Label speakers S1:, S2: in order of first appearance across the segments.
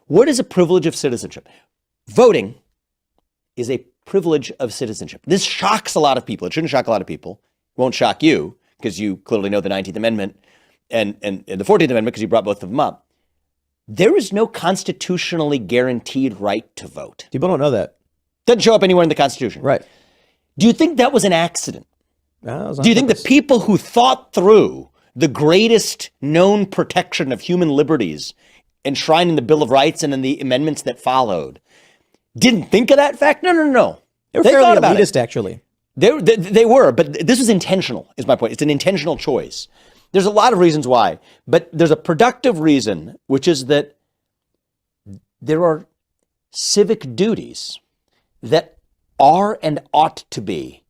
S1: What is a privilege of citizenship? Voting is a privilege of citizenship. This shocks a lot of people. It shouldn't shock a lot of people. It won't shock you because you clearly know the 19th Amendment and the 14th Amendment because you brought both of them up. There is no constitutionally guaranteed right to vote.
S2: People don't know that.
S1: Doesn't show up anywhere in the Constitution.
S2: Right.
S1: Do you think that was an accident?
S2: No,
S1: Do you think the people who thought through the greatest known protection of human liberties enshrined in the Bill of Rights and in the amendments that followed didn't think of that fact? No.
S2: They were
S1: They
S2: fairly
S1: thought about
S2: elitist,
S1: it.
S2: actually.
S1: They were, but this was intentional, is my point. It's an intentional choice. There's a lot of reasons why, but there's a productive reason, which is that there are civic duties that are and ought to be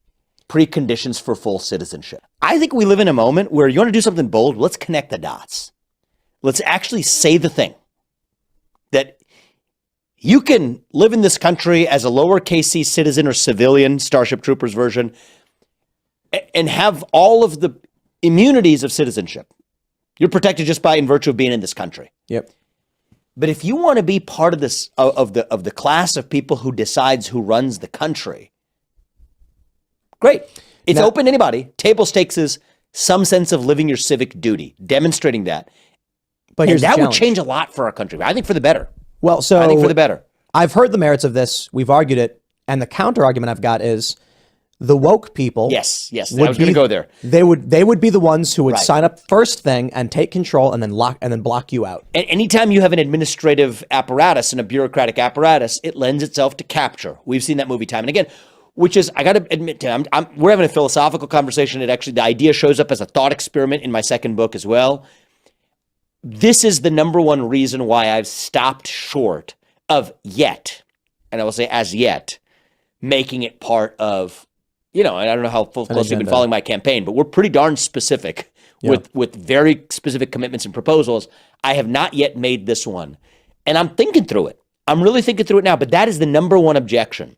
S1: preconditions for full citizenship. I think we live in a moment where you want to do something bold, let's connect the dots. Let's actually say the thing that you can live in this country as a lowercase c citizen or civilian, Starship Troopers version, and have all of the immunities of citizenship. You're protected just by in virtue of being in this country.
S2: Yep.
S1: But if you want to be part of this of the class of people who decides who runs the country, great. It's open to anybody. Table stakes is some sense of living your civic duty, demonstrating that.
S2: But
S1: and that would change a lot for our country. I think for the better.
S2: Well, so
S1: I think for the better.
S2: I've heard the merits of this. We've argued it. And the counter argument I've got is the woke people.
S1: Yes. I was going to go there.
S2: They would be the ones who would sign up first thing and take control and then block you out.
S1: And anytime you have an administrative apparatus and a bureaucratic apparatus, it lends itself to capture. We've seen that movie time and again, which is, I got to admit, we're having a philosophical conversation. The idea shows up as a thought experiment in my second book as well. This is the number one reason why I've stopped short of yet, and I will say as yet, making it part of, and I don't know how closely you've been following my campaign, but we're pretty darn specific with very specific commitments and proposals. I have not yet made this one. And I'm thinking through it. I'm really thinking through it now, but that is the number one objection.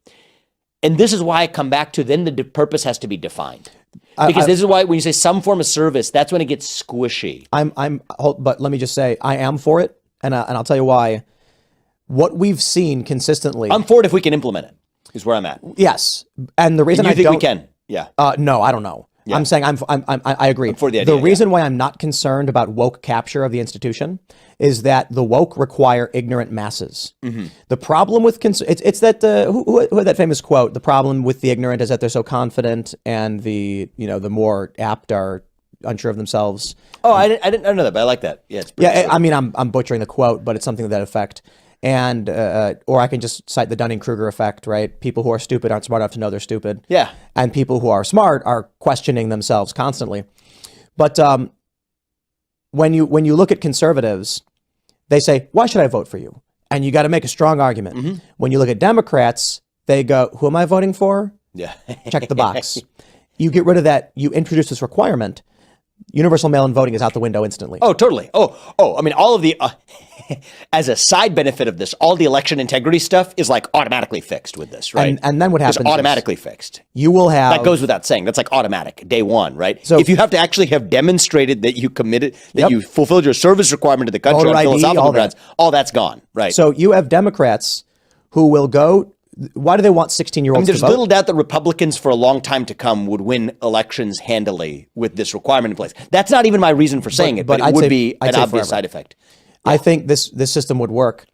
S1: And this is why I come back to then the purpose has to be defined. Because this is why when you say some form of service, that's when it gets squishy.
S2: But let me just say, I am for it, and I'll tell you why. What we've seen consistently,
S1: I'm for it if we can implement it. Is where I'm at.
S2: Yes, and the reason
S1: I think we can. Yeah.
S2: No, I don't know. Yeah. I'm saying I agree.
S1: I'm for the idea.
S2: The reason why I'm not concerned about woke capture of the institution is that the woke require ignorant masses. Mm-hmm. The problem with it's that who had that famous quote? The problem with the ignorant is that they're so confident, and the more apt are unsure of themselves.
S1: Oh, I didn't know that, but I like that. Yeah.
S2: Yeah. I mean, I'm butchering the quote, but it's something to that effect. And or I can just cite the Dunning-Kruger effect, right? People who are stupid aren't smart enough to know they're stupid.
S1: Yeah.
S2: And people who are smart are questioning themselves constantly. But when you look at conservatives, they say, "Why should I vote for you?" And you got to make a strong argument. Mm-hmm. When you look at Democrats, they go, "Who am I voting for?" Yeah. Check the box. You get rid of that. You introduce this requirement. Universal mail-in voting is out the window instantly.
S1: Oh, totally. Oh, I mean, all of the, as a side benefit of this, all the election integrity stuff is like automatically fixed with this, right?
S2: And then what happens?
S1: It's automatically fixed.
S2: You will have.
S1: That goes without saying. That's like automatic, day one, right? So if you have to actually have demonstrated that you committed, that you fulfilled your service requirement to the country on philosophical grounds, all that's gone, right?
S2: So you have Democrats who will go. Why do they want 16-year-olds to vote?
S1: There's little doubt that Republicans for a long time to come would win elections handily with this requirement in place. That's not even my reason for saying it, but it would be an obvious side effect.
S2: I think this system would work.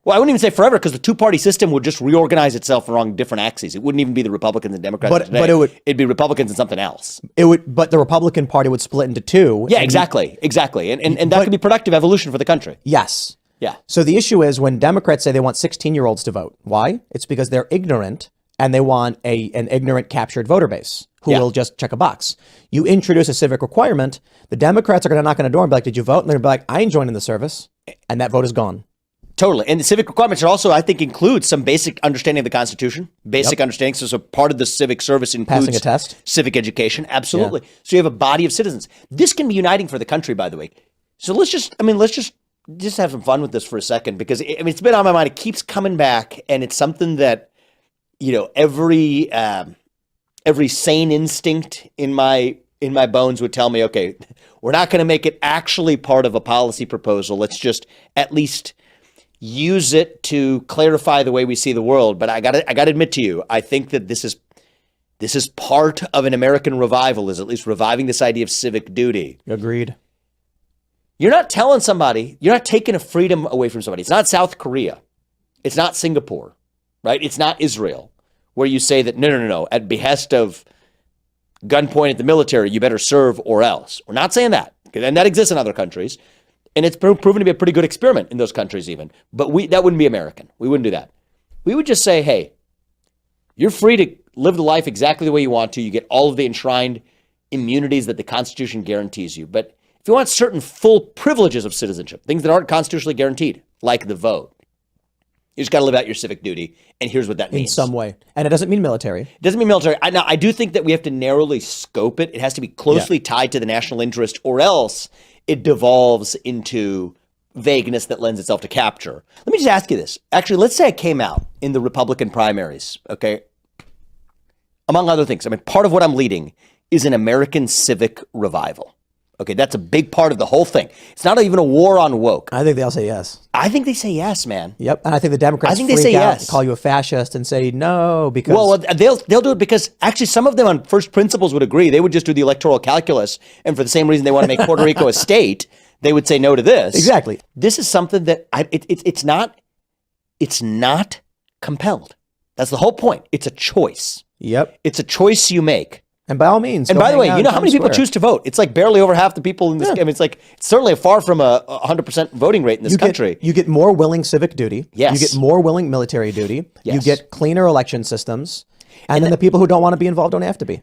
S1: Well, I wouldn't even say forever because the two-party system would just reorganize itself along different axes. It wouldn't even be the Republicans and Democrats today.
S2: But
S1: it'd be Republicans and something else.
S2: But the Republican Party would split into two.
S1: Yeah, exactly. And that could be productive evolution for the country.
S2: Yes.
S1: Yeah.
S2: So the issue is when Democrats say they want 16-year-olds to vote. Why? It's because they're ignorant and they want an ignorant captured voter base who will just check a box. You introduce a civic requirement, the Democrats are going to knock on a door and be like, "Did you vote?" And they're going to be like, "I ain't joining the service." And that vote is gone.
S1: Totally. And the civic requirements are also, I think, include some basic understanding of the Constitution, basic understanding. So part of the civic service includes
S2: passing a test,
S1: civic education. Absolutely. Yeah. So you have a body of citizens. This can be uniting for the country, by the way. So let's just have some fun with this for a second, because it's been on my mind. It keeps coming back, and it's something that, every sane instinct in my bones would tell me, okay, we're not going to make it actually part of a policy proposal. Let's just at least use it to clarify the way we see the world. But I gotta admit to you, I think that this is part of an American revival, is at least reviving this idea of civic duty.
S2: Agreed.
S1: You're not telling somebody, you're not taking a freedom away from somebody. It's not South Korea. It's not Singapore, right? It's not Israel, where you say that, no, at behest of gunpoint at the military, you better serve or else. We're not saying that, and that exists in other countries, and it's proven to be a pretty good experiment in those countries even. But that wouldn't be American. We wouldn't do that. We would just say, hey, you're free to live the life exactly the way you want to. You get all of the enshrined immunities that the Constitution guarantees you. But if you want certain full privileges of citizenship, things that aren't constitutionally guaranteed, like the vote, you just got to live out your civic duty. And here's what that means.
S2: In some way. And it doesn't mean military.
S1: It doesn't mean military. Now, I do think that we have to narrowly scope it. It has to be closely tied to the national interest, or else it devolves into vagueness that lends itself to capture. Let me just ask you this. Actually, let's say I came out in the Republican primaries, okay? Among other things, I mean, part of what I'm leading is an American civic revival. Okay, that's a big part of the whole thing. It's not even a war on woke.
S2: I think they'll say yes.
S1: I think they say yes, man.
S2: Yep. And I think the Democrats
S1: they say
S2: out
S1: yes.
S2: and call you a fascist and say no because...
S1: Well, they'll do it because actually some of them on first principles would agree. They would just do the electoral calculus. And for the same reason they want to make Puerto Rico a state, they would say no to this.
S2: Exactly.
S1: This is something that it's not compelled. That's the whole point. It's a choice.
S2: Yep.
S1: It's a choice you make.
S2: And by all means.
S1: And by the way, you know how many people choose to vote? It's like barely over half the people in this. I mean, it's certainly far from a 100% voting rate in this country.
S2: You get more willing civic duty.
S1: Yes.
S2: You get more willing military duty.
S1: Yes.
S2: You get cleaner election systems. And then the people who don't want to be involved don't have to be.